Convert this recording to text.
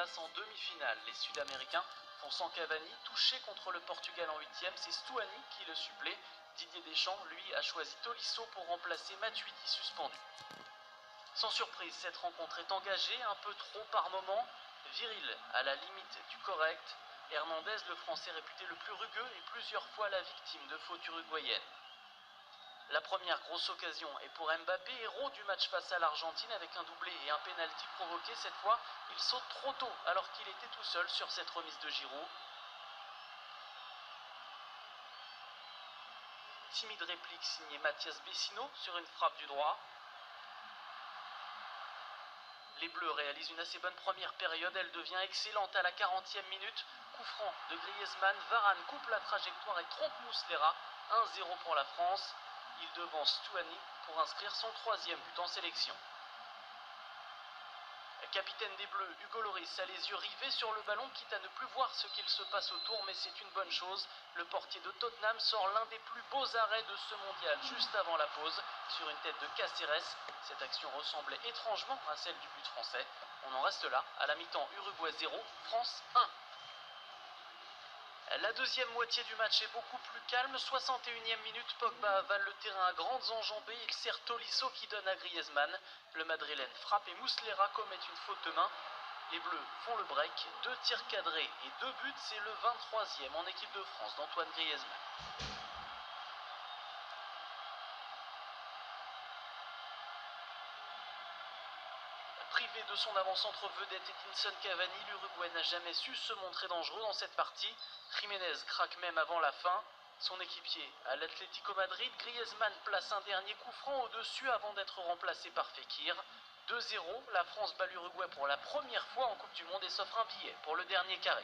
place en demi-finale. Les Sud-Américains font sans Cavani, touché contre le Portugal en huitième, c'est Stuani qui le supplée. Didier Deschamps, lui, a choisi Tolisso pour remplacer Matuidi suspendu. Sans surprise, cette rencontre est engagée, un peu trop par moment, viril à la limite du correct. Hernandez, le Français réputé le plus rugueux, est plusieurs fois la victime de fautes uruguayennes. La première grosse occasion est pour Mbappé, héros du match face à l'Argentine avec un doublé et un pénalty provoqué. Cette fois, il saute trop tôt alors qu'il était tout seul sur cette remise de Giroud. Timide réplique signée Mathias Vecino sur une frappe du droit. Les Bleus réalisent une assez bonne première période, elle devient excellente à la 40e minute. Coup franc de Griezmann, Varane coupe la trajectoire et trompe Muslera. 1-0 pour la France. Il devance Stuani pour inscrire son troisième but en sélection. Le capitaine des Bleus, Hugo Lloris, a les yeux rivés sur le ballon, quitte à ne plus voir ce qu'il se passe autour, mais c'est une bonne chose. Le portier de Tottenham sort l'un des plus beaux arrêts de ce mondial juste avant la pause, sur une tête de Caceres. Cette action ressemblait étrangement à celle du but français. On en reste là, à la mi-temps Uruguay 0, France 1. La deuxième moitié du match est beaucoup plus calme. 61e minute, Pogba avale le terrain à grandes enjambées. Il sert Tolisso qui donne à Griezmann. Le Madrilène frappe et Muslera commet une faute de main. Les Bleus font le break. 2 tirs cadrés et 2 buts. C'est le 23e en équipe de France d'Antoine Griezmann. Privé de son avant-centre vedette Edinson Cavani, l'Uruguay n'a jamais su se montrer dangereux dans cette partie. Jiménez craque même avant la fin. Son équipier à l'Atlético Madrid, Griezmann place un dernier coup franc au-dessus avant d'être remplacé par Fekir. 2-0, la France bat l'Uruguay pour la première fois en Coupe du Monde et s'offre un billet pour le dernier carré.